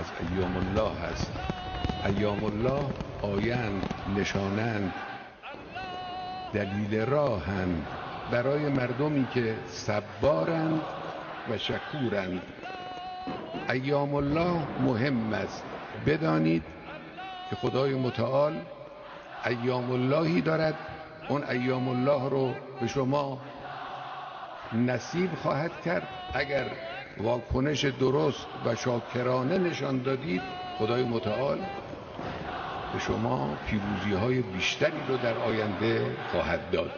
از ایام الله هست. ایام الله آیند، نشانند، دلیل راهند برای مردمی که صبارند و شکورند. ایام الله مهم است. بدانید که خدای متعال ایام اللهی دارد، اون ایام الله رو به شما نصیب خواهد کرد اگر واکنش درست و شاکرانه نشان دادید. خدای متعال به شما پیروزی های بیشتری رو در آینده خواهد داد.